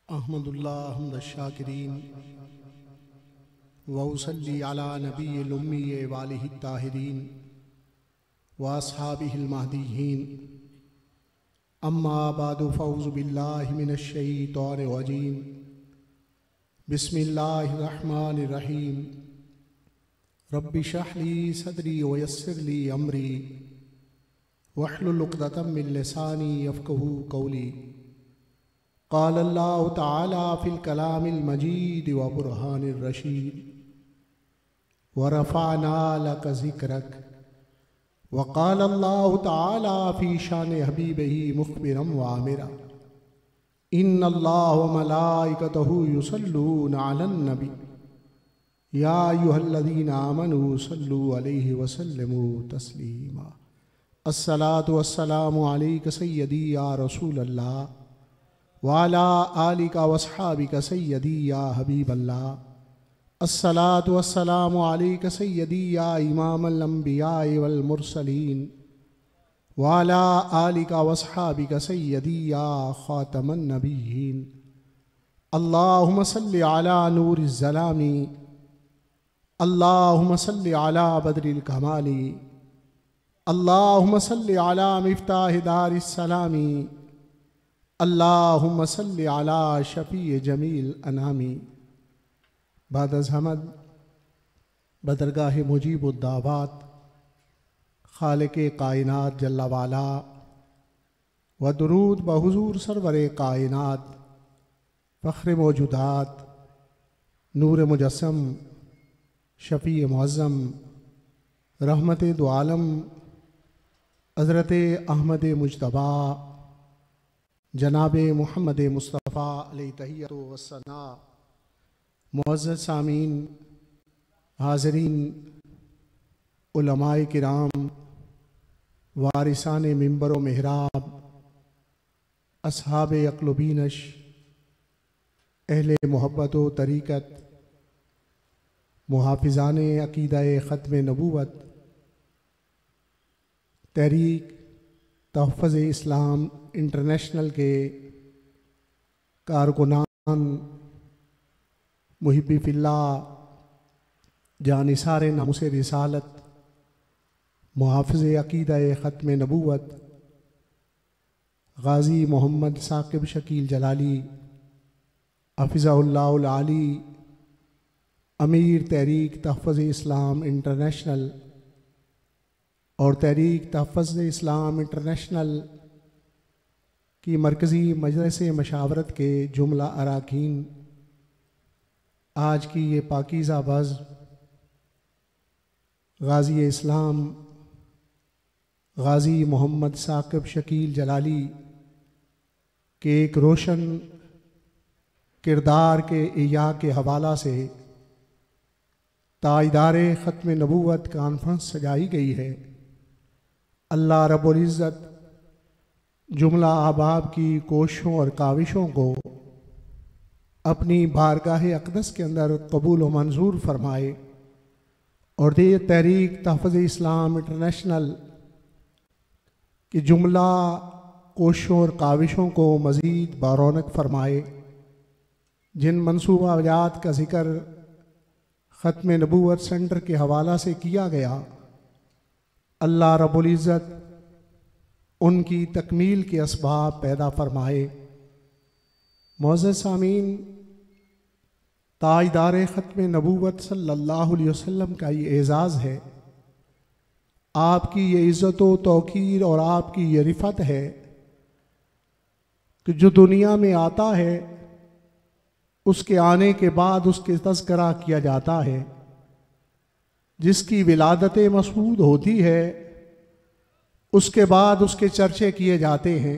अहमदुल्लाह हम्द शाकिरीन वउसल्ली अला नबील उम्मी वालिहि ताहिरीन व अस्हाबिहिल महदीयीन अम्मा बादु फ़ऊज़ु बिल्लाहि मिनश शैतानिर रजीम बिस्मिल्लाहिर रहमानिर रहीम रब्बि इश्रह ली सदरी व यस्सिर ली अमरी वहलुल उक़दतम मिन लिसानी यफ़क़हू क़ौली क़ाल अल्लाहु तआला फ़िल कलामिल मजीद व बुरहानिर रशीद व रफ़अना लक ज़िक्रक व क़ाल अल्लाहु तआला फ़ी शानि हबीबिही मुख़बिरन व आमिरा इन्नल्लाह व मलाइकतहू युसल्लूना अलन नबी या अय्युहल्लज़ीना आमनू सल्लू अलैहि व सल्लिमू तस्लीमा। अस्सलातु वस्सलामु अलैका सय्यदी या रसूलल्लाह वाला आलिका वस्हाबिका सय्यदी या हबीबल्लाह। अस्सलातु वस्सलामु अलैका सय्यदी या इमामल अंबिया वल मुरसलीन वाला आलिका वस्हाबिका सय्यदी या खातमन नबिय्यीन। अल्लाहुम्मा सल्लि अला नूरिज़ ज़लामी अल्लाहुम्मा सल्लि अला बदरिल कमाली अल्लाहुम्मा सल्लि अला मिफ्ताहि दारिस सलामी अल्लाहुम्मा सल्लि अला शफ़ी जमील अनामी। बाद अज़ हमद बदरगाह मुजीबुद्दावात खालिक़े कायनात जल्ला वाला व दुरूद बहुज़ूर सरवरे कायनात फ़ख्र मौजूदात नूर मुजस्सम शफ़ी मुअज़्ज़म रहमत दो आलम हज़रत अहमद मुज्तबा जनाब मुहम्मद मुस्तफ़ा अलैहि तहिय्यतु वस्सना। मुअज़्ज़ज़ सामीन, हाज़रीन, उलमाए किराम, वारिसाने मिंबर व मेहराब, अस्हाबे अक़्ल व बीनश, अहले मोहब्बत व तरीक़त, मुहाफ़िज़ाने अक़ीदा-ए ख़त्म नबूवत, तहरीक तहफ़्फ़ुज़ इस्लाम इंटरनेशनल के कारकुनान, मुहिब्बी फ़िल्लाह, जानिसारे नामुसे रिसालत, मुहाफ़िज़े अक़ीदा-ए ख़त्म नबूवत, गाज़ी मोहम्मद साकिब शकील जलाली हफ़िज़हुल्लाहुल आली, अमीर तहरीक तहफ़्फ़ुज़ इस्लाम इंटरनेशनल और तहरीक तहफ़्फ़ुज़ इस्लाम इंटरनेशनल की मरकज़ी मजलिस मशावरत के जुमला अरकान, आज की ये पाकीज़ा बज़ गाज़ी इस्लाम गाज़ी मोहम्मद साकिब शकील जलाली के एक रोशन किरदार के इया के हवाला से ताइदारे ख़त्म नबूवत कॉन्फ्रेंस सजाई गई है। अल्लाह रब्बुल इज़्ज़त जुमला अहबाब की कोशिशों और काविशों को अपनी बारगाह अक़दस के अंदर कबूल व मंजूर फरमाए और ये तहरीक तहफ़्फ़ुज़ इस्लाम इंटरनेशनल की जुमला कोशिशों और काविशों को मज़ीद बारौनक फरमाए। जिन मनसूबाजात का ज़िक्र ख़त्म नबूवत सेंटर के हवाला से किया गया, अल्लाह रब्बुल इज़्ज़त उनकी तकमील के असबाब पैदा फरमाए। मुअज़्ज़ज़ सामीन, ताजदार ख़त्म नबूवत सल्लल्लाहु अलैहि वसल्लम का ये एज़ाज़ है, आपकी ये इज़्ज़त व तौक़ीर और आपकी ये रिफ़त है कि जो दुनिया में आता है उसके आने के बाद उसके तज़किरा किया जाता है, जिसकी विलादत मसऊद होती है उसके बाद उसके चर्चे किए जाते हैं,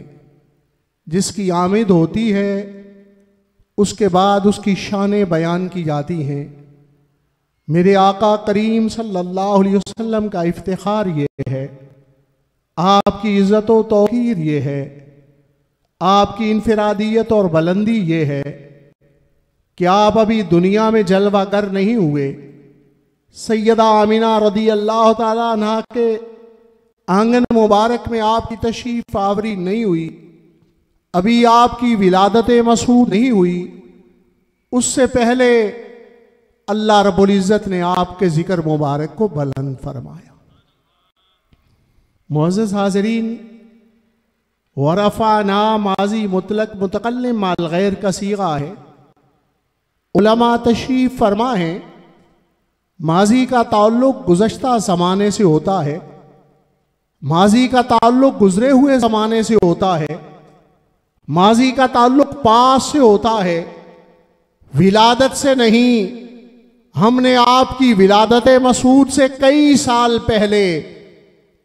जिसकी आमद होती है उसके बाद उसकी शान बयान की जाती हैं। मेरे आका करीम सल्लल्लाहु अलैहि वसल्लम का इफ्तिखार ये है, आपकी इज़्ज़त व तौक़ीर ये है, आपकी इनफरादियत और बुलंदी ये है कि आप अभी दुनिया में जलवागर नहीं हुए। सैयदा आमिना रज़ी अल्लाह ताला अन्हा के आंगन मुबारक में आपकी तशरीफ़ आवरी नहीं हुई, अभी आपकी विलादत मसूद नहीं हुई, उससे पहले अल्लाह रब्बुल इज़्ज़त ने आपके जिक्र मुबारक को बुलंद फरमाया। मुअज़्ज़ज़ हाज़रीन, वरफ़अना माजी मुतलक मुतकल्लिम माल गैर का सीगा है। उलमा तशरीफ़ फरमा है, माजी का ताल्लुक़ गुज़श्ता ज़माने से होता है, माजी का ताल्लुक़ गुज़रे हुए ज़माने से होता है, माजी का ताल्लुक़ पास से होता है, विलादत से नहीं। हमने आपकी विलादत मसूद से कई साल पहले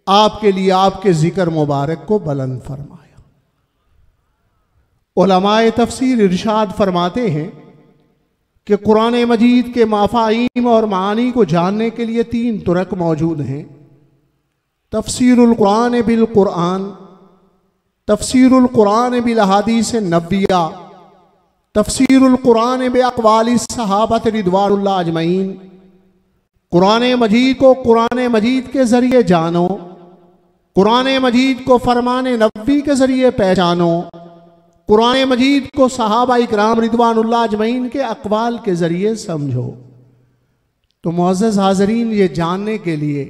आपके लिए आपके जिक्र मुबारक को बुलंद फरमाया। उलमाए तफसीर इरशाद फरमाते हैं कि कुरान मजीद के माफ़ाहीम और मानी को जानने के लिए 3 तुरक मौजूद हैं। तफसीरुल कुरान बिल कुरान, तफसीरुल कुरान बिल अहादीस नबविया, तफसीरुल कुरान बे अक़वालिस सहाबत रिदवानुल्लाह अजमईन। कुरान मजीद को कुरान मजीद के ज़रिए जानो, कुरान मजीद को फरमान नबवी के ज़रिए पहचानो, कुरान मजीद को सहाबा इकराम रिदवानुल्लाह अजमईन के अक़वाल के ज़रिए समझो। तो मुअज़्ज़ज़ हाज़रीन, ये जानने के लिए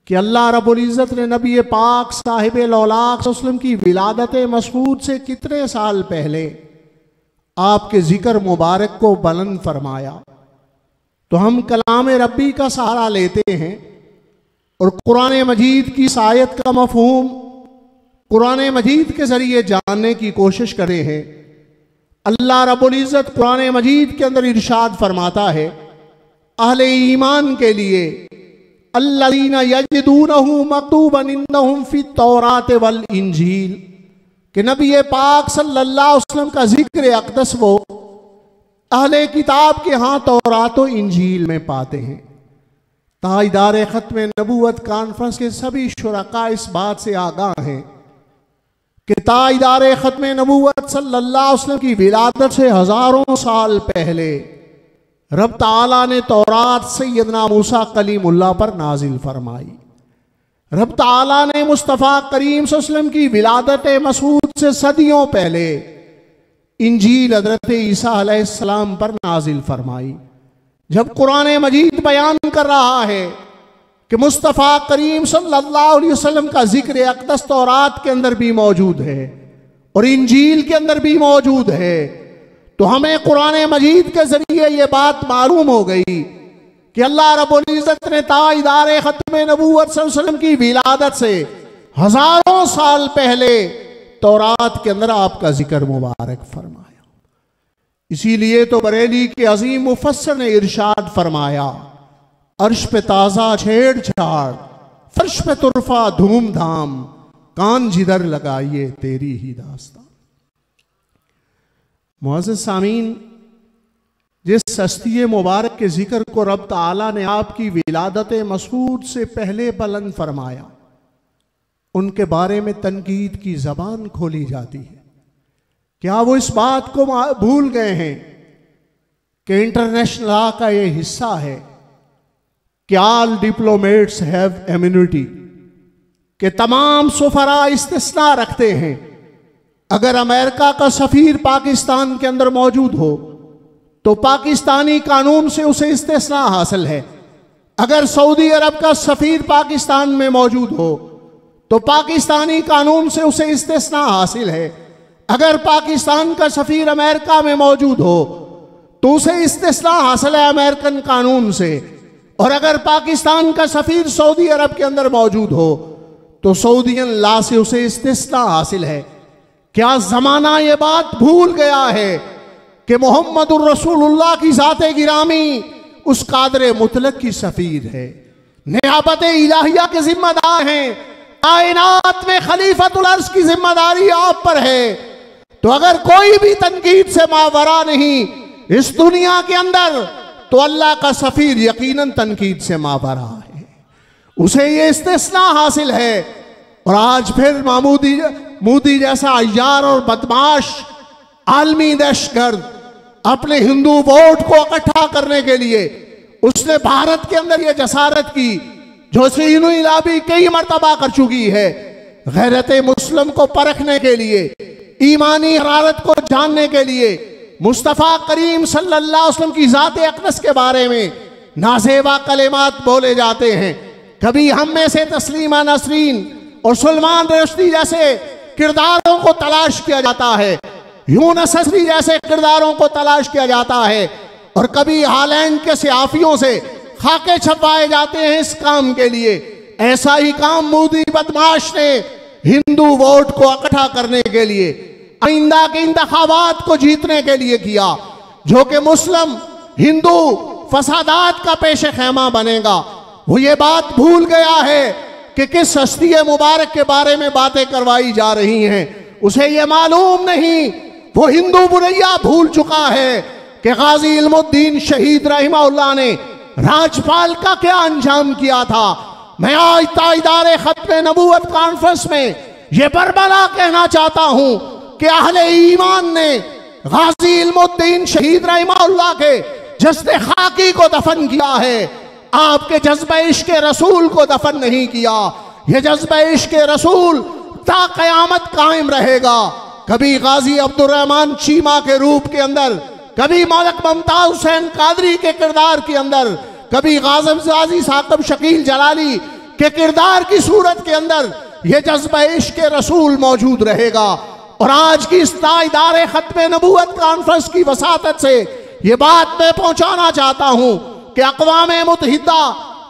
कि अल्लाह रब्बुल इज़्ज़त ने नबी पाक साहिब लौलाक वसल्लम की विलादत मसूद से कितने साल पहले आपके जिक्र मुबारक को बुलंद फरमाया, तो हम कलाम रब्बी का सहारा लेते हैं और कुरान मजीद की आयत का मफ़हूम कुरान मजीद के ज़रिए जानने की कोशिश करे हैं। अल्लाह रब्बुल इज़्ज़त कुरान मजीद के अंदर इरशाद फरमाता है, अहले ईमान के लिए अल्लज़ीना यजिदूनहु मक्तूबन इंदहुम फित तौरात वल इंजील, कि नबी पाक सल्लल्लाहु अलैहि वसल्लम का जिक्र अक़दस वो अहले किताब के यहाँ तौरात व इंजील में पाते हैं। ताइदार ख़त्म नबूवत कॉन्फ्रेंस के सभी शुरका इस बात से आगाह हैं कि ताइदार ख़त्म नबूवत सल्लल्लाहु अलैहि वसल्लम की विलादत से हज़ारों साल पहले रब ताला ने तौरात सैयदना मूसा कलीमुल्लाह पर नाजिल फरमाई। रब ताला ने मुस्तफ़ा करीम सल्लल्लाहु अलैहि वसल्लम की विलादत मसूद से सदियों पहले इंजील हज़रत ईसा अलैहिस्सलाम पर नाजिल फरमाई। जब कुरान मजीद बयान कर रहा है कि मुस्तफ़ा करीम सल्लल्लाहु अलैहि वसल्लम का जिक्र अक़दस तौरात के अंदर भी मौजूद है और इंजील के अंदर भी मौजूद है, तो हमें कुरान मजीद के ज़रिए ये बात मालूम हो गई कि अल्लाह रब्बुल इज़्ज़त ने ताइदार ख़त्म नबूवत सल्लल्लाहु अलैहि वसल्लम की विलादत से हज़ारों साल पहले तौरात के अंदर आपका जिक्र मुबारक फरमाया। इसीलिए तो बरेली के अजीम मुफस्सिर ने इरशाद फरमाया, अर्श पे ताज़ा छेड़छाड़, फर्श पे तुरफा धूमधाम, कान जिधर लगाइए तेरी ही दास्तान। मुअज़्ज़ज़ सामीन, जिस हस्ती मुबारक के जिक्र को रब ताला ने आपकी विलादत मसूद से पहले बुलंद फरमाया, उनके बारे में तनकीद की जबान खोली जाती है। क्या वो इस बात को भूल गए हैं कि इंटरनेशनल लॉ का ये हिस्सा है कि ऑल डिप्लोमेट्स हैव इम्यूनिटी, कि तमाम सुफरा इस्तिस्ना रखते हैं। अगर अमेरिका का सफीर पाकिस्तान के अंदर मौजूद हो तो पाकिस्तानी कानून से उसे इस्तिस्ना हासिल है। अगर सऊदी अरब का सफीर पाकिस्तान में मौजूद हो तो पाकिस्तानी कानून से उसे इस्तिस्ना हासिल है। अगर पाकिस्तान का सफीर अमेरिका में मौजूद हो तो उसे इस्तिस्ना हासिल है अमेरिकन कानून से, और अगर पाकिस्तान का सफीर सऊदी अरब के अंदर मौजूद हो तो सऊदियन लॉ से उसे इस्तिस्ना हासिल है। क्या जमाना ये बात भूल गया है कि मोहम्मदुर रसूलुल्लाह की ज़ाते गिरामी उस कादर मुतलक की सफीर है, नियाबत इलाहिया के जिम्मेदार हैं, कायनात में खलीफतुल अर्श की जिम्मेदारी आप पर है। तो अगर कोई भी तनकीद से मावरा नहीं इस दुनिया के अंदर, तो अल्लाह का सफीर यकीनन तनकीद से मावरा है, उसे ये इस्तिस्ना हासिल है। और आज फिर मोदी जैसा अय्यार और बदमाश आलमी दहशतगर्द अपने हिंदू वोट को इकट्ठा करने के लिए उसने भारत के अंदर यह जसारत की जो सीनू इलाबी कई मर्तबा कर चुकी है, गैरत मुस्लिम को परखने के लिए ईमानी हरारत को जानने के लिए मुस्तफ़ा करीम सल्लल्लाहु अलैहि वसल्लम की ज़ात अक़दस के बारे में नाज़ेबा कलिमात बोले जाते हैं। कभी हम में से तस्लीमा नसरीन और सलमान रुश्दी जैसे किरदारों को तलाश किया जाता है, यूनुस असरी जैसे किरदारों को तलाश किया जाता है, और कभी हालैंड के सियाफियों से खाके छपवाए जाते हैं इस काम के लिए। ऐसा ही काम मोदी बदमाश ने हिंदू वोट को इकट्ठा करने के लिए, आइंदा के इंतखाबात को जीतने के लिए किया, जो कि मुस्लिम हिंदू फसादात का पेश खैमा बनेगा। वो ये बात भूल गया है कि किस हस्ती मुबारक के बारे में बातें करवाई जा रही हैं, उसे ये मालूम नहीं। वो हिंदू बुरैया भूल चुका है कि गाजी इल्मुद्दीन शहीद रहमहुल्लाह ने राजपाल का क्या अंजाम किया था। मैं आज ताइदारे खत्म नबूवत कॉन्फ्रेंस में ये बरबला कहना चाहता हूं कि अहले ईमान ने गाजी इल्मुद्दीन शहीद रहमहुल्लाह के जज्बे खाकी को दफन किया है, आपके जज्बा इश्क रसूल को दफन नहीं किया। ये जज्बा इश्क रसूल ता कयामत कायम रहेगा। कभी गाजी अब्दुर्रहमान चीमा के रूप के अंदर, कभी मौलक मुमताज हुसैन कादरी के किरदार के अंदर, कभी गाजी साकब शकील जलाली के किरदार की सूरत के अंदर यह जज्बा इश्क रसूल मौजूद रहेगा। और आज की इस ताइदारे खत्म नबूवत कॉन्फ्रेंस की वसातत से ये बात मैं पहुंचाना चाहता हूं कि अक़वाम मुत्तहिदा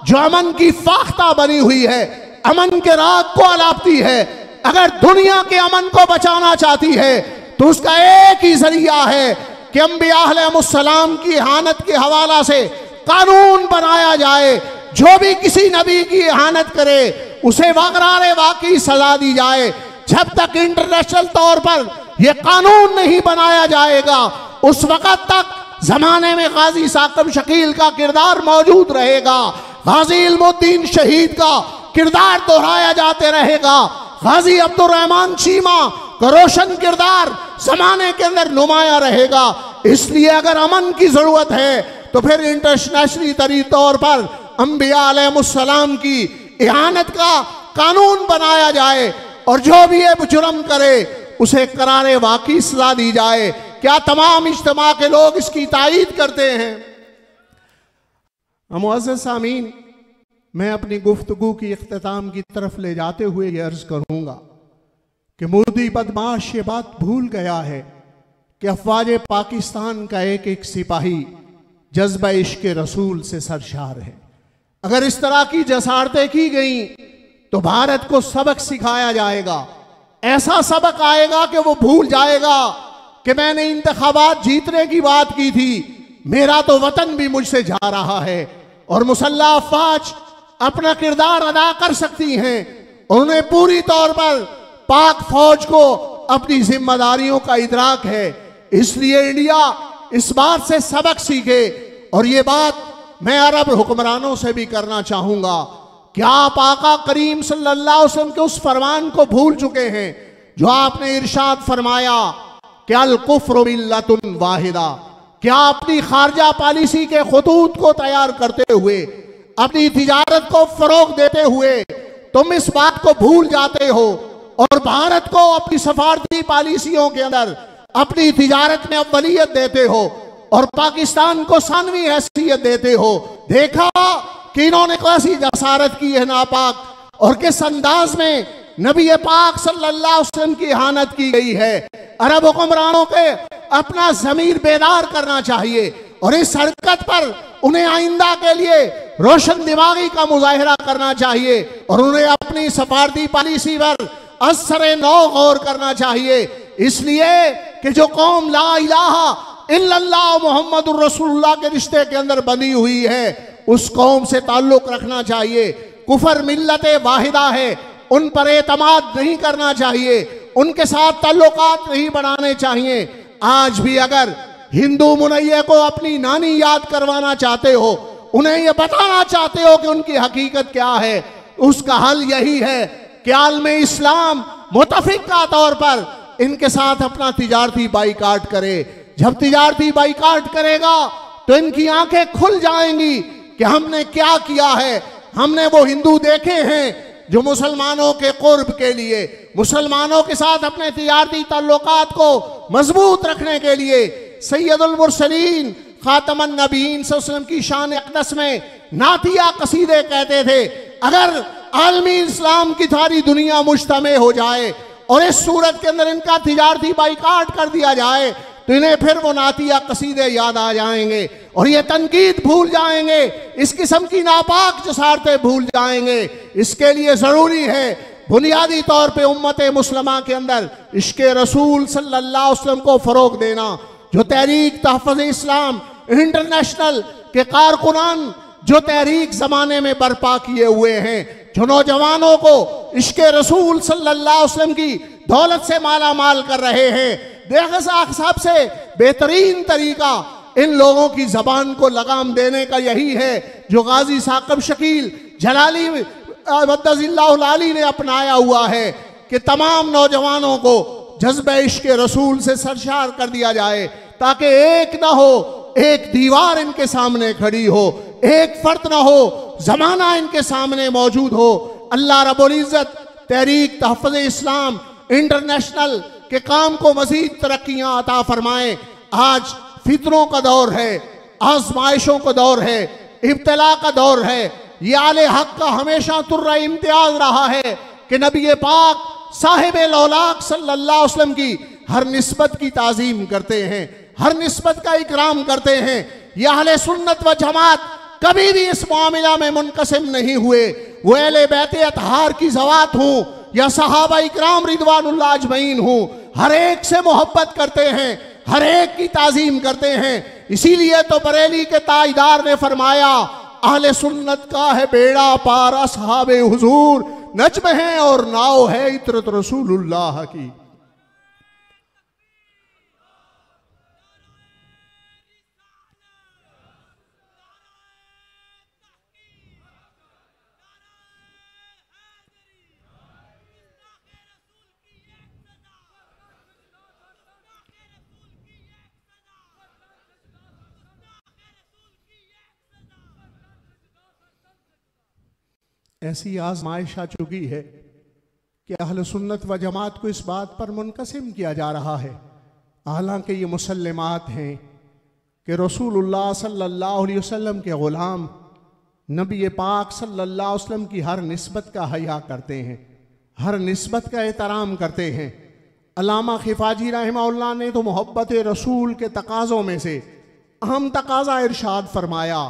जो अमन की फाख्ता बनी हुई है, अमन के राग को अलापती है, अगर दुनिया के अमन को बचाना चाहती है तो उसका एक ही जरिया है कि अंबिया अलैहिमुस्सलाम की इहानत के हवाला से कानून बनाया जाए। जो भी किसी नबी की इहानत करे उसे वगरारे वाकई सजा दी जाए। जब तक इंटरनेशनल तौर पर यह कानून नहीं बनाया जाएगा उस वक़्त तक जमाने में गाजी साकब शकील का किरदार मौजूद रहेगा, गाजी इल्मुद्दीन शहीद का किरदार दोहराया जाते रहेगा, गाजी अब्दुर्रहमान चीमा का रोशन किरदार जमाने के अंदर नुमाया रहेगा। इसलिए अगर अमन की जरूरत है तो फिर इंटरनेशनली तरी तौर पर अंबिया अलैहिमुस्सलाम की इहानत का कानून बनाया जाए और जो भी ये जुर्म करे उसे करारे वाकई सजा दी जाए। क्या तमाम इज्तिमा के लोग इसकी तायीद करते हैं? मुअज़्ज़ज़ सामीन, मैं अपनी गुफ्तगू की इख्तिताम की तरफ ले जाते हुए ये अर्ज करूंगा कि मोदी बदमाश ये बात भूल गया है कि अफवाज पाकिस्तान का एक एक सिपाही जज्बा इश्क रसूल से सरशार है। अगर इस तरह की जसारतें की गई तो भारत को सबक सिखाया जाएगा, ऐसा सबक आएगा कि वो भूल जाएगा कि मैंने इंतखाबात जीतने की बात की थी, मेरा तो वतन भी मुझसे जा रहा है। और मुसल्लह अफवाज अपना किरदार अदा कर सकती हैं और उन्हें पूरी तौर पर पाक फौज को अपनी जिम्मेदारियों का इदराक है। इसलिए इंडिया इस बात से सबक सीखे। और ये बात मैं अरब हुक्मरानों से भी करना चाहूंगा, क्या आप आका करीम सल्लल्लाहु अलैहि वसल्लम के उस फरमान को भूल चुके हैं जो आपने इरशाद फरमाया कि अल कुफ्रु मिल्लतुन वाहिदा? क्या अपनी खारजा पॉलिसी के खतूत को तैयार करते हुए, अपनी तिजारत को फरोग देते हुए तुम इस बात को भूल जाते हो और भारत को अपनी सफारती पॉलिसियों के अंदर अपनी तिजारत में अव्वलियत देते हो और पाकिस्तान को सानवी हैसियत देते हो? देखा कि इन्होंने कैसी जसारत की है नापाक और किस अंदाज में नबी पाक सल्लल्लाहु अलैहि वसल्लम की इहानत की गई है। अरब हुक्मरानों के अपना ज़मीर बेदार करना चाहिए और इस हरकत पर उन्हें आइंदा के लिए रोशन दिमागी का मुजाहिरा करना चाहिए और उन्हें अपनी सफारती पॉलिसी पर असर नौ गौर करना चाहिए। इसलिए कि जो कौम ला इलाहा इल्लल्लाह मुहम्मदुर रसूलुल्लाह के रिश्ते के अंदर बनी हुई है उस कौम से ताल्लुक रखना चाहिए। कुफर मिल्लत वाहिदा है, उन पर एतमाद नहीं करना चाहिए, उनके साथ ताल्लुकात नहीं बनाने चाहिए। आज भी अगर हिंदू मुनैये को अपनी नानी याद करवाना चाहते हो, उन्हें यह बताना चाहते हो कि उनकी हकीकत क्या है, उसका हल यही है कि आलमे इस्लाम मुतफिका तौर पर इनके साथ अपना तिजारती बाइकाट करे। जब तिजारती बाइकाट करेगा तो इनकी आंखें खुल जाएंगी कि हमने क्या किया है। हमने वो हिंदू देखे हैं जो मुसलमानों के कुर्ब के लिए मुसलमानों के साथ अपने तिजारती ताल्लुकात को मजबूत रखने के लिए सैयदुल मुरसलीन खातमन नबीन सल्लल्लाहु अलैहि वसल्लम की शान अक़दस में नातिया कसीदे कहते थे। अगर आलमी इस्लाम की सारी दुनिया मुज्तमे हो जाए और इस सूरत के अंदर इनका तिजारती बाइकाट कर दिया जाए तो इन्हें फिर वो नातिया कसीदे याद आ जाएंगे और ये तनकीद भूल जाएंगे, इस किस्म की नापाक जसारतें भूल जाएंगे। इसके लिए ज़रूरी है बुनियादी तौर पे उम्मत मुस्लिमा के अंदर इश्क़े रसूल सल्लल्लाहु अलैहि वसल्लम को फ़रोग़ देना। जो तहरीक तहफ़्फ़ुज़ इस्लाम इंटरनेशनल के कारकुनान जो तहरीक ज़माने में बर्पा किए हुए हैं, जो नौजवानों को इश्क़े रसूल सल्लल्लाहु अलैहि वसल्लम की दौलत से माला माल कर रहे हैं, बेगज़ा सबसे बेहतरीन तरीका इन लोगों की ज़बान को लगाम देने का यही है जो गाजी साक़ब शकील जलाली मद्दज़िल्लाहुल आली ने अपनाया हुआ है कि तमाम नौजवानों को जज्बे इश्क़े रसूल से सरशार कर दिया जाए ताकि एक ना हो, एक दीवार इनके सामने खड़ी हो, एक फर्द ना हो, ज़माना इनके सामने मौजूद हो। अल्लाह रब्बुल इज़्ज़त तहरीक तहफ़्फ़ुज़ इस्लाम इंटरनेशनल के काम को मज़ीद तरक्कियाँ अता फरमाएँ। आज फितरों का दौर है, आजमाइशों का दौर है, इब्तिला का दौर है। ये आले हक का हमेशा तुर्रा इम्तियाज रहा है कि नबी पाक साहिबे लौलाक सल्लल्लाहु अलैहि वसल्लम की हर निस्बत की ताज़ीम करते हैं, हर निस्बत का इकराम करते हैं। ये अहले सुन्नत व जमात कभी भी इस मामला में मुनक़सिम नहीं हुए। वो अहले बैत अतहार की ज़वात हूँ या सहाबा इकराम रिदवानुल्लाह अजमईन हूँ, हर एक से मोहब्बत करते हैं, हर एक की ताज़ीम करते हैं। इसीलिए तो बरेली के ताजदार ने फरमाया अहले सुन्नत का है बेड़ा पार असहाबे हुजूर, नज्म है और नाव है इतरत रसूलुल्लाह की। ऐसी आजमाइश आ चुकी है कि अहले सुन्नत व जमात को इस बात पर मुनक़सिम किया जा रहा है, हालांकि ये मुसल्लमात हैं कि रसूलुल्लाह सल्लल्लाहु अलैहि वसल्लम के ग़ुलाम नबी पाक सल्लल्लाहु अलैहि वसल्लम की हर निस्बत का हया करते हैं, हर निस्बत का एहतराम करते हैं। अल्लामा खिफ़ाजी रहमहुल्लाह ने तो मोहब्बत रसूल के तकाज़ों में से अहम तकाज़ा इरशाद फरमाया,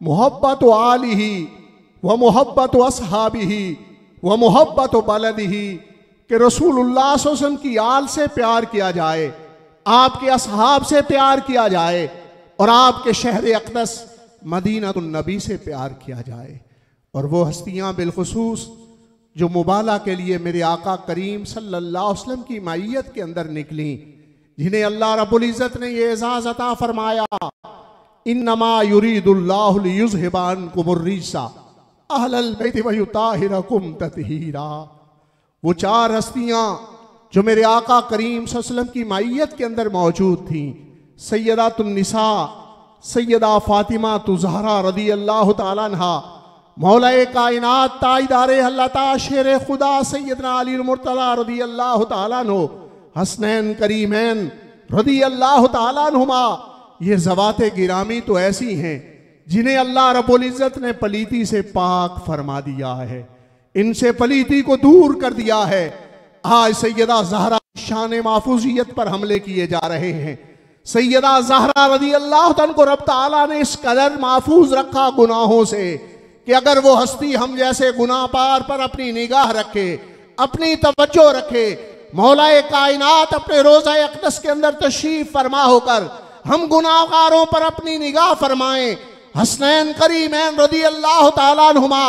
मोहब्बत आलिही व मोहब्बत असहाबिही व मोहब्बत बलदिही, कि रसूलुल्लाह सल्लल्लाहु अलैहि वसल्लम की आल से प्यार किया जाए, आपके असहाब से प्यार किया जाए और आपके शहर अक़दस मदीनतुन नबी से प्यार किया जाए। और वो हस्तियाँ बिलखुसूस जो मुबाला के लिए मेरे आका करीम सल्लल्लाहु अलैहि वसल्लम की मईयत के अंदर निकली, जिन्हें अल्लाह रब्बुल इज़्ज़त ने ये एज़ाज़ अता फरमाया, इन्नमा युरीदुल्लाहु लियुज़हिबा अन्कुमुर रिज्सा अहलल बैति व युताहिरकुम तत्हीरा। वो चार हस्तियाँ जो मेरे आका करीम सल्लल्लाहु अलैहि वसल्लम की मईयत के अंदर मौजूद थीं, सैयदातुन निसा सैयदा फातिमा ज़हरा रदी अल्लाह तआला अन्हा, मौलाए कायनात ताजदारे हल्लता शेर खुदा सैयदना अली मुर्तज़ा रदी अल्लाह तआला अन्हु, हसनैन करीमैन रदी अल्लाह तआला अन्हुमा। ये ज़वाते गिरामी तो ऐसी हैं जिन्हें अल्लाह रब्बुल इज़्ज़त ने पलीती से पाक फरमा दिया है, इनसे पलीती को दूर कर दिया है। आज सैयदा ज़हरा शान महफूजियत पर हमले किए जा रहे हैं। सैयदा ज़हरा रज़ी अल्लाह तआला को रब तआला ने इस कदर महफूज रखा गुनाहों से कि अगर वो हस्ती हम जैसे गुनाह पार पर अपनी निगाह रखे, अपनी तवज्जो रखे, मौलाए कायनात अपने रोज़ा अक़दस के अंदर तशरीफ फरमा होकर हम गुनाहगारों पर अपनी निगाह फरमाएं, हसनैन करीमैन रज़ी अल्लाह तआला अन्हुमा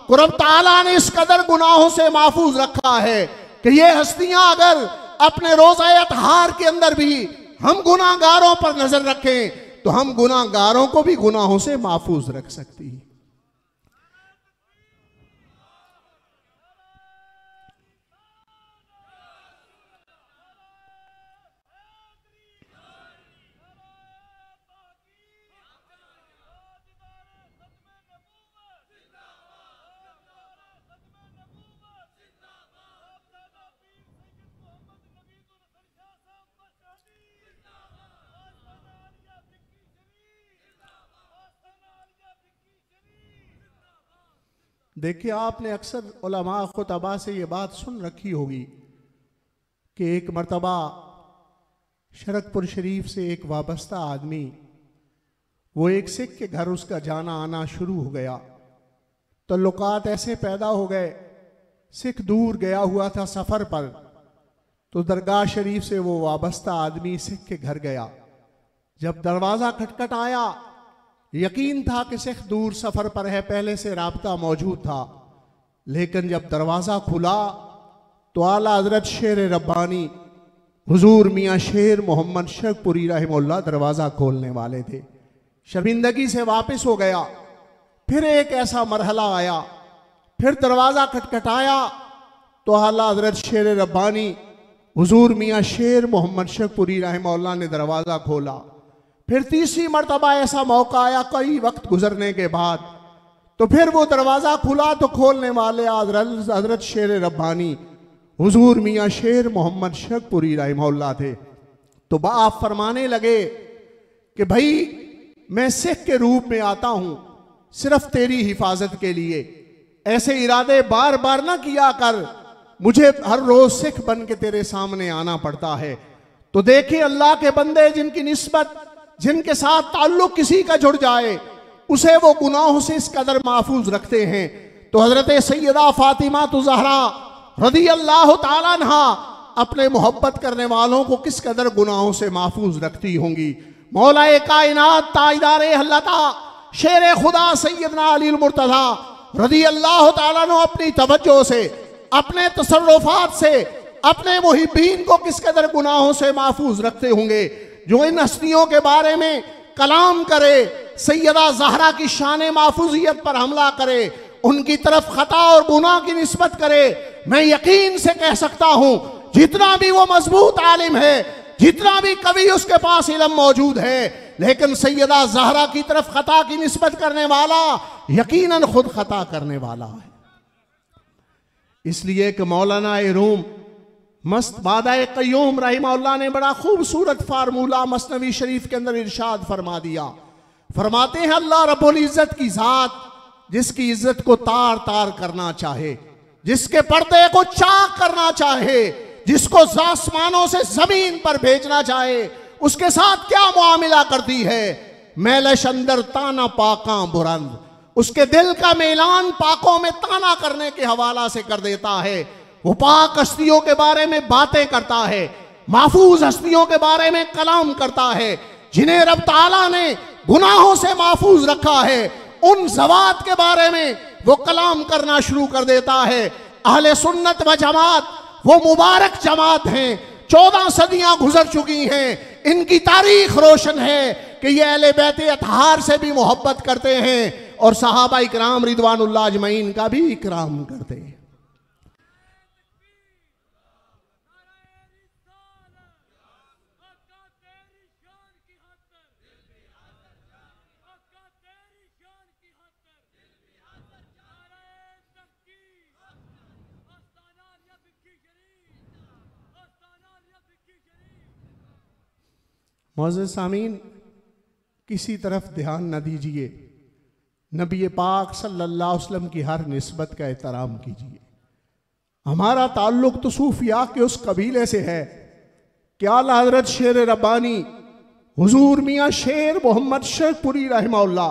को रब तआला ने इस कदर गुनाहों से महफूज रखा है कि ये हस्तियां अगर अपने रोज़ा अतहार के अंदर भी हम गुनाहगारों पर नजर रखें तो हम गुनाहगारों को भी गुनाहों से महफूज रख सकती हैं। देखिए, आपने अक्सर उलमा खुतबा से ये बात सुन रखी होगी कि एक मर्तबा शरकपुर शरीफ से एक वाबस्ता आदमी, वो एक सिख के घर उसका जाना आना शुरू हो गया। तल्लुकात ऐसे पैदा हो गए, सिख दूर गया हुआ था सफ़र पर, तो दरगाह शरीफ से वो वाबस्ता आदमी सिख के घर गया। जब दरवाज़ा खटखट आया, यकीन था कि सिख दूर सफ़र पर है, पहले से राब्ता मौजूद था। लेकिन जब दरवाज़ा खुला तो आला हज़रत शेर रब्बानी हुजूर मियाँ शेर मोहम्मद शरकपुरी रहमहुल्लाह दरवाज़ा खोलने वाले थे। शर्मिंदगी से वापस हो गया। फिर एक ऐसा मरहला आया, फिर दरवाज़ा खटखटाया तो आला हज़रत शेर रब्बानी हुजूर मियाँ शेर मोहम्मद शरकपुरी रहमहुल्लाह ने दरवाज़ा खोला। फिर तीसरी मरतबा ऐसा मौका आया कई वक्त गुजरने के बाद, तो फिर वो दरवाज़ा खुला तो खोलने वाले हज़रत शेर रब्बानी हुजूर मियाँ शेर मोहम्मद शरकपुरी रहमहुल्लाह थे। तो आप फरमाने लगे कि भाई मैं सिख के रूप में आता हूँ सिर्फ तेरी हिफाजत के लिए, ऐसे इरादे बार बार ना किया कर, मुझे हर रोज सिख बन के तेरे सामने आना पड़ता है। तो देखिए अल्लाह के बंदे जिनकी निस्बत, जिनके साथ ताल्लुक किसी का जुड़ जाए उसे वो गुनाहों से इस कदर महफूज रखते हैं। तो हजरत सैयदा फातिमा तो ज़हरा रज़ी अल्लाह ताला अन्हा अपने मोहब्बत करने वालों को किस कदर गुनाहों से महफूज रखती होंगी। मौलाए कायनात ताइदारे हल्लता शेर खुदा सैयदना अली मुर्तज़ा रज़ी अल्लाह ताला अन्हु अपनी तवज्जो से, अपने तसर्रुफात से अपने मुहिब्बीन को किस कदर गुनाहों से महफूज रखते होंगे। जो इन हस्तियों के बारे में कलाम करे, सैयदा ज़हरा की शान महफूजियत पर हमला करे, उनकी तरफ खता और गुनाह की निस्बत करे, मैं यकीन से कह सकता हूं जितना भी वो मजबूत आलिम है, जितना भी कवि उसके पास इल्म मौजूद है, लेकिन सैयदा ज़हरा की तरफ खता की निस्बत करने वाला यकीनन खुद खता करने वाला है। इसलिए कि मौलाना रूम मस्त बादाए क़य्यूम रहमहुल्लाह ने बड़ा खूबसूरत फार्मूला मसनवी शरीफ के अंदर इरशाद फरमा दिया। फरमाते हैं अल्लाह रब्बुल इज़्ज़त की ज़ात जिसकी इज्जत को तार तार करना चाहे, जिसके पर्दे को चाक करना चाहे, जिसको आसमानों से जमीन पर भेजना चाहे, उसके साथ क्या मुआमिला करती है। मैलश अंदर ताना पाका बुरंद, उसके दिल का मेलान पाकों में ताना करने के हवाला से कर देता है। वो पाक हस्तियों के बारे में बातें करता है, महफूज हस्तियों के बारे में कलाम करता है, जिन्हें रब ताला ने गुनाहों से महफूज रखा है, उन ज़वात के बारे में वो कलाम करना शुरू कर देता है। अहले सुन्नत व जमात वो मुबारक जमात हैं, 14 सदियां गुजर चुकी हैं, इनकी तारीख रोशन है कि ये अहले बैत अतहार से भी मोहब्बत करते हैं और सहाबा इकराम रिदवानुल्लाह अजमईन का भी इकराम करते हैं। मौज़ूद सामीन, किसी तरफ ध्यान न दीजिए, नबी पाक सल्लल्लाहु अलैहि वसल्लम की हर निस्बत का एहतराम कीजिए। हमारा ताल्लुक तो सूफिया के उस कबीले से है कि आला हज़रत शेर रब्बानी हुजूर मियाँ शेर मोहम्मद शरकपुरी रहमहुल्लाह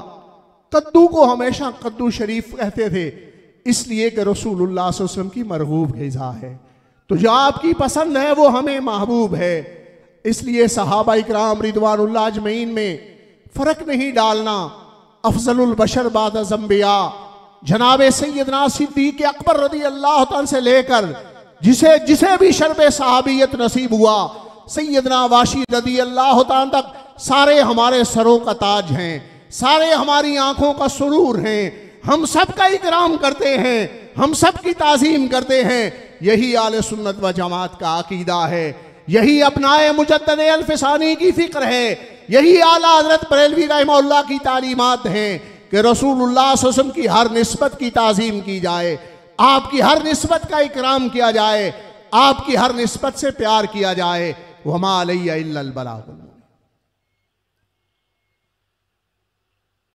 कद्दू को हमेशा कद्दू शरीफ कहते थे, इसलिए कि रसूलुल्लाह सल्लल्लाहु अलैहि वसल्लम की मरगूब ग़िज़ा है। तो जो आपकी पसंद है वो हमें महबूब है। इसलिए सहाबा इकराम रिदवानुल्लाह अजमईन में फ़र्क नहीं डालना। अफजलुल बशर बाद अज़म्बिया जनाब सैयदना सिद्दीक़ अकबर रज़ी अल्लाह तआला से लेकर जिसे भी शर्ब सहाबियत नसीब हुआ, सैयदना वाशी रज़ी अल्लाह तआला तक, सारे हमारे सरों का ताज हैं, सारे हमारी आंखों का सुरूर हैं। हम सब का इकराम करते हैं, हम सब की ताज़ीम करते हैं। यही आले सुन्नत व जमात का अकीदा है, यही अपनाए मुजद्दिद अल्फसानी की फिक्र है, यही आला हज़रत बरेलवी रहमहुल्लाह की तालीमात हैं कि रसूलुल्लाह सल्लल्लाहु अलैहि वसल्लम की हर निस्बत की ताज़ीम की जाए, आपकी हर निस्बत का इकराम किया जाए, आपकी हर निस्बत से प्यार किया जाए। वमा अलैया इल्लल बलाग।